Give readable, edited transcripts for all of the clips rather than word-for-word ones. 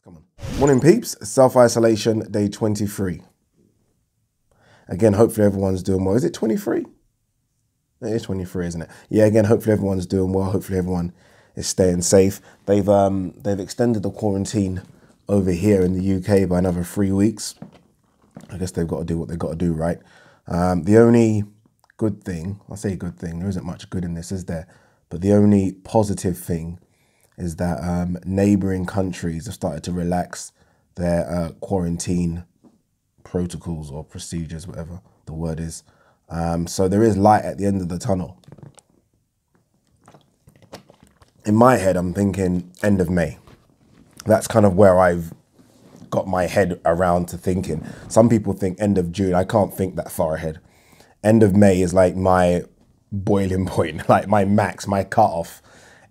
Come on. Morning, peeps. Self-isolation, day 23. Again, hopefully everyone's doing well. Is it 23? It is 23, isn't it? Yeah, again, hopefully everyone's doing well. Hopefully everyone is staying safe. They've extended the quarantine over here in the UK by another 3 weeks. I guess they've got to do what they've got to do, right? The only good thing, I say good thing, there isn't much good in this, is there? But the only positive thing is that neighbouring countries have started to relax their quarantine protocols or procedures, whatever the word is. So there is light at the end of the tunnel. In my head, I'm thinking end of May. That's kind of where I've got my head around to thinking. Some people think end of June. I can't think that far ahead. End of May is like my boiling point, like my max, my cutoff.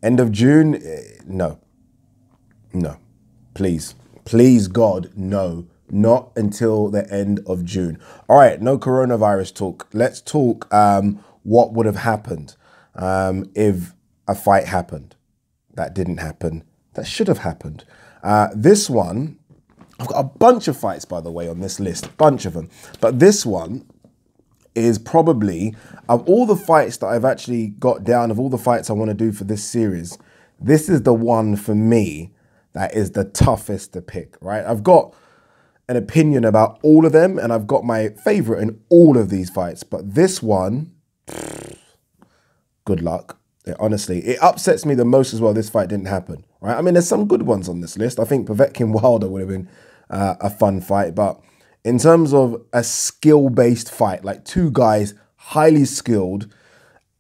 End of June, no, please, God, no, not until the end of June. All right, no coronavirus talk. Let's talk what would have happened if a fight happened. That didn't happen. That should have happened. This one, I've got a bunch of fights, by the way, on this list, bunch of them. But this one is probably, of all the fights that I've actually got down, of all the fights I want to do for this series, this is the one for me that is the toughest to pick, right? I've got an opinion about all of them, and I've got my favorite in all of these fights. But this one, good luck. Honestly, it upsets me the most as well. This fight didn't happen, right? I mean, there's some good ones on this list. I think Povetkin Wilder would have been a fun fight, but in terms of a skill-based fight, like two guys, highly skilled,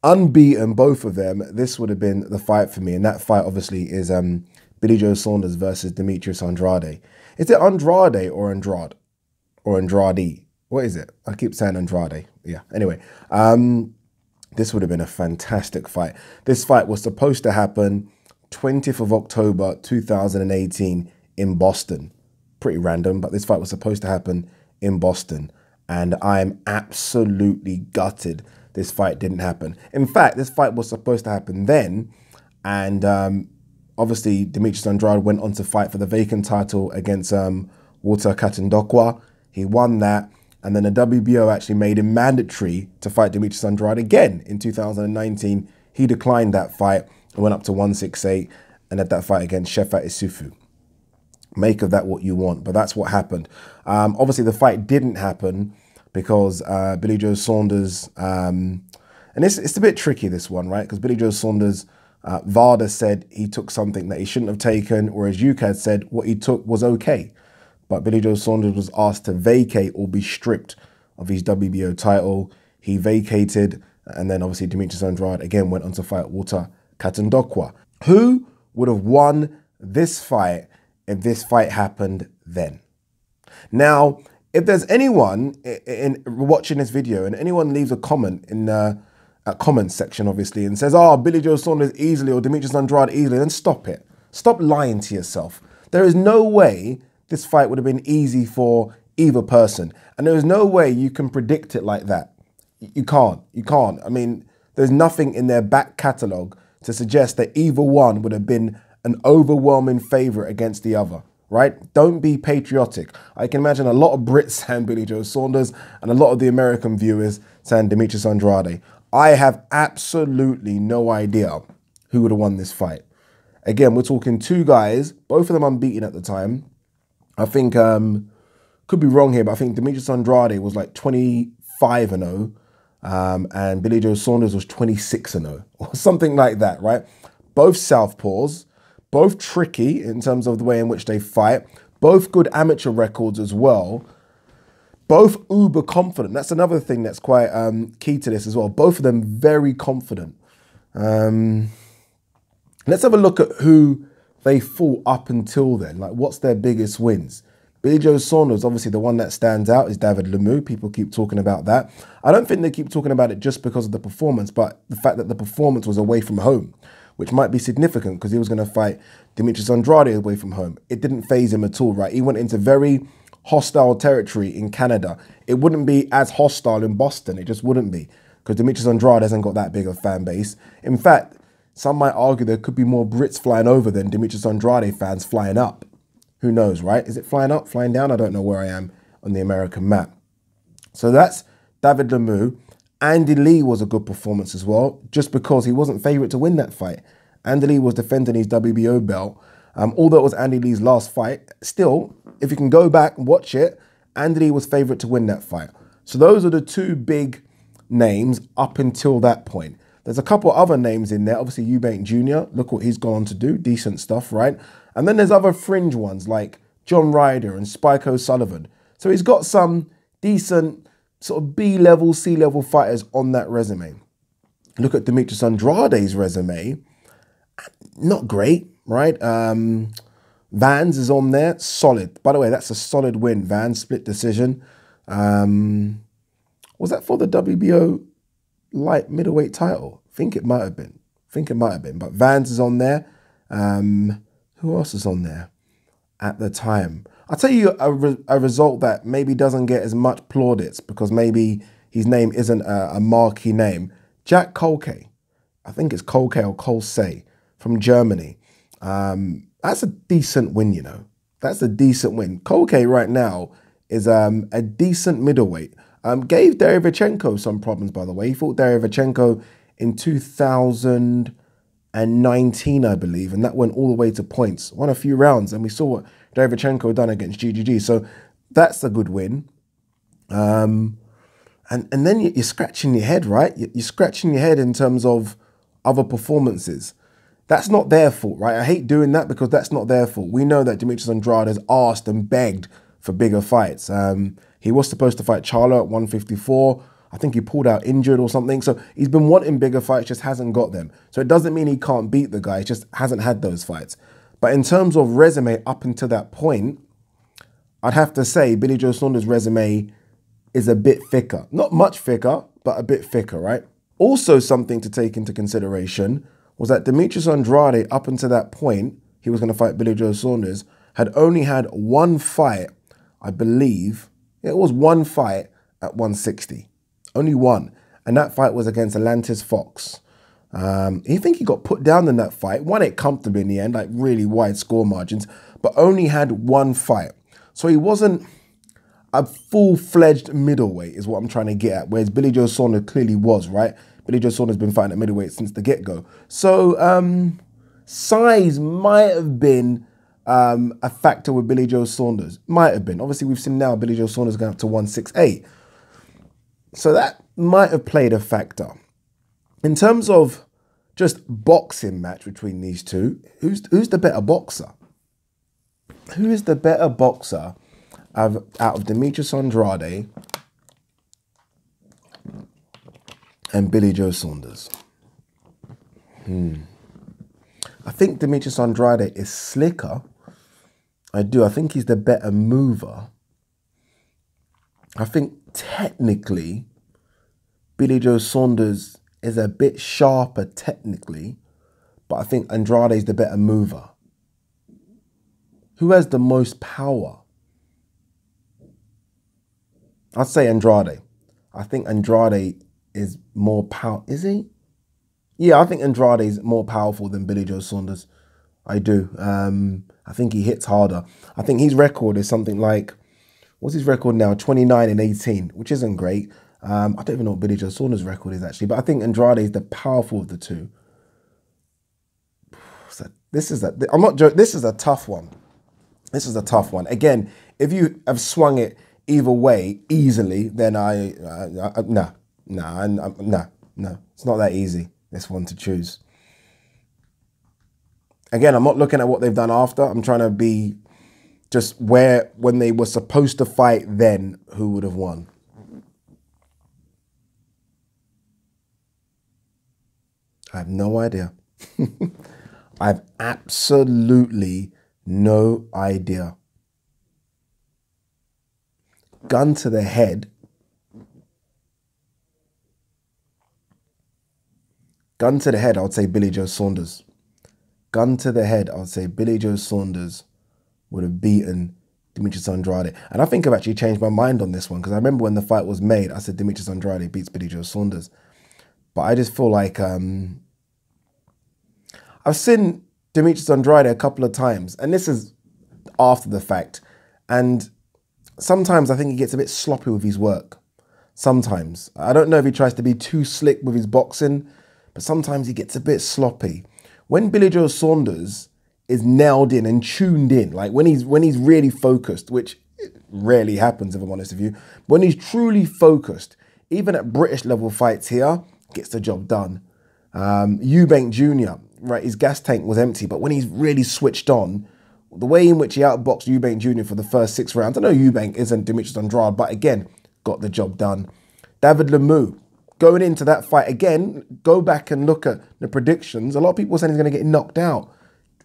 unbeaten, both of them, this would have been the fight for me. And that fight, obviously, is Billy Joe Saunders versus DEMETRIUS Andrade. Is it Andrade or Andrade? Or Andrade? What is it? I keep saying Andrade. Yeah, anyway. This would have been a fantastic fight. This fight was supposed to happen 20th of October, 2018 in Boston. Pretty random, but this fight was supposed to happen in Boston, and I'm absolutely gutted this fight didn't happen. In fact, this fight was supposed to happen then, and obviously Demetrius Andrade went on to fight for the vacant title against Walter Katendokwa. He won that, and then the WBO actually made it mandatory to fight Demetrius Andrade again in 2019. He declined that fight and went up to 168 and had that fight against Shefat Isufu. Make of that what you want, but that's what happened. Obviously, the fight didn't happen because Billy Joe Saunders, and it's a bit tricky, this one, right? Because Billy Joe Saunders, Varda said he took something that he shouldn't have taken, or as UCAD said, what he took was okay. But Billy Joe Saunders was asked to vacate or be stripped of his WBO title. He vacated, and then obviously Demetrius Andrade again went on to fight Walter Katendokwa. Who would have won this fight if this fight happened then? Now, if there's anyone in watching this video and anyone leaves a comment in a comments section, obviously, and says, oh, Billy Joe Saunders easily or Demetrius Andrade easily, then stop it. Stop lying to yourself. There is no way this fight would have been easy for either person. And there is no way you can predict it like that. You can't. You can't. I mean, there's nothing in their back catalogue to suggest that either one would have been an overwhelming favourite against the other, right? Don't be patriotic. I can imagine a lot of Brits saying Billy Joe Saunders and a lot of the American viewers saying Demetrius Andrade. I have absolutely no idea who would have won this fight. Again, we're talking two guys, both of them unbeaten at the time. I think, could be wrong here, but I think Demetrius Andrade was like 25-0, and Billy Joe Saunders was 26-0, or something like that, right? Both southpaws, both tricky in terms of the way in which they fight, both good amateur records as well, both uber confident. That's another thing that's quite key to this as well. Both of them very confident. Let's have a look at who they fought up until then. Like, what's their biggest wins? Billy Joe Saunders, obviously the one that stands out is David Lemieux. People keep talking about that. I don't think they keep talking about it just because of the performance, but the fact that the performance was away from home, which might be significant because he was going to fight Demetrius Andrade away from home. It didn't faze him at all, right? He went into very hostile territory in Canada. It wouldn't be as hostile in Boston. It just wouldn't be, because Demetrius Andrade hasn't got that big of a fan base. In fact, some might argue there could be more Brits flying over than Demetrius Andrade fans flying up. Who knows, right? Is it flying up, flying down? I don't know where I am on the American map. So that's David Lemieux. Andy Lee was a good performance as well, just because he wasn't favourite to win that fight. Andy Lee was defending his WBO belt. Although it was Andy Lee's last fight, still, if you can go back and watch it, Andy Lee was favourite to win that fight. So those are the two big names up until that point. There's a couple other names in there. Obviously, Eubank Jr., look what he's gone on to do. Decent stuff, right? And then there's other fringe ones like John Ryder and Spike O'Sullivan. So he's got some decent sort of B-level, C-level fighters on that resume. Look at Demetrius Andrade's resume. Not great, right? Vans is on there. Solid. By the way, that's a solid win. Vans split decision. Was that for the WBO light middleweight title? I think it might have been. But Vans is on there. Who else is on there at the time? I'll tell you a result that maybe doesn't get as much plaudits because maybe his name isn't a marquee name. Jack Kolke. I think it's Kolke or Kolse from Germany. That's a decent win, you know. That's a decent win. Kolke right now is a decent middleweight. Gave Derevchenko some problems, by the way. He fought Derevchenko in 2019, I believe, and that went all the way to points. Won a few rounds, and we saw what Derevchenko done against GGG. So that's a good win. And then you're scratching your head, right? You're scratching your head in terms of other performances. That's not their fault, right? I hate doing that because that's not their fault. We know that Demetrius Andrade has asked and begged for bigger fights. He was supposed to fight Charlo at 154. I think he pulled out injured or something. So he's been wanting bigger fights, just hasn't got them. So it doesn't mean he can't beat the guy. He just hasn't had those fights. But in terms of resume up until that point, I'd have to say Billy Joe Saunders' resume is a bit thicker. Not much thicker, but a bit thicker, right? Also something to take into consideration was that Demetrius Andrade, up until that point, he was going to fight Billy Joe Saunders, had only had one fight, I believe. It was one fight at 160. Only one. And that fight was against Atlantis Fox. I think he got put down in that fight. Won it comfortably in the end, like really wide score margins, but only had one fight. So he wasn't a full-fledged middleweight is what I'm trying to get at, whereas Billy Joe Saunders clearly was, right? Billy Joe Saunders has been fighting at middleweight since the get-go. So size might have been a factor with Billy Joe Saunders. Might have been. Obviously, we've seen now Billy Joe Saunders going up to 168. So that might have played a factor. In terms of just boxing match between these two, who's the better boxer? Who is the better boxer out of Demetrius Andrade and Billy Joe Saunders? I think Demetrius Andrade is slicker. I do. I think he's the better mover. I think technically Billy Joe Saunders is a bit sharper technically, but I think Andrade is the better mover. Who has the most power? I'd say Andrade. I think Andrade is more powerful. Is he? Yeah, I think Andrade is more powerful than Billy Joe Saunders. I do. I think he hits harder. I think his record is something like, what's his record now? 29-18, which isn't great. I don't even know what Billy Joe Saunders' record is actually, but I think Andrade is the powerful of the two. So this is I'm not joking. This is a tough one. This is a tough one. Again, if you have swung it either way easily, then no, it's not that easy. This one to choose. Again, I'm not looking at what they've done after. I'm trying to be just when they were supposed to fight then, who would have won. I have no idea. I have absolutely no idea. Gun to the head. Gun to the head, I would say Billy Joe Saunders. Gun to the head, I would say Billy Joe Saunders would have beaten Demetrius Andrade. And I think I've actually changed my mind on this one because I remember when the fight was made, I said Demetrius Andrade beats Billy Joe Saunders. But I just feel like I've seen Demetrius Andrade a couple of times, and this is after the fact. And sometimes I think he gets a bit sloppy with his work. Sometimes. I don't know if he tries to be too slick with his boxing, but sometimes he gets a bit sloppy. When Billy Joe Saunders is nailed in and tuned in, like when he's really focused, which rarely happens if I'm honest with you, when he's truly focused, even at British level fights here, gets the job done. Eubank Jr., right, his gas tank was empty, but when he's really switched on, the way in which he outboxed Eubank Jr. for the first 6 rounds, I know Eubank isn't DEMETRIUS ANDRADE, but again, got the job done. David Lemieux, going into that fight, again, go back and look at the predictions. A lot of people were saying he's going to get knocked out.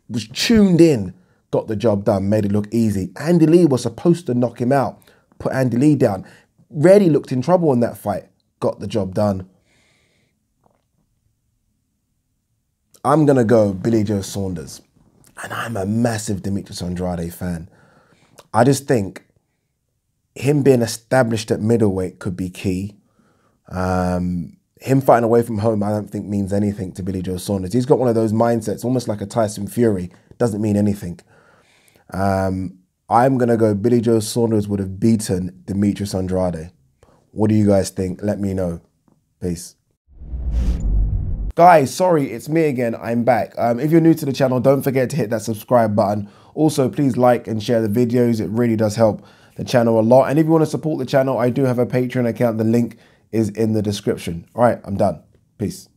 Was tuned in, got the job done, made it look easy. Andy Lee was supposed to knock him out, put Andy Lee down. Reddy looked in trouble in that fight, got the job done. I'm going to go Billy Joe Saunders. And I'm a massive DEMETRIUS ANDRADE fan. I just think him being established at middleweight could be key. Him fighting away from home, I don't think means anything to Billy Joe Saunders. He's got one of those mindsets, almost like a Tyson Fury. Doesn't mean anything. I'm going to go Billy Joe Saunders would have beaten DEMETRIUS ANDRADE. What do you guys think? Let me know. Peace. Guys, sorry, it's me again. I'm back. If you're new to the channel, don't forget to hit that subscribe button. Also, please like and share the videos. It really does help the channel a lot. And if you want to support the channel, I do have a Patreon account. The link is in the description. All right, I'm done. Peace.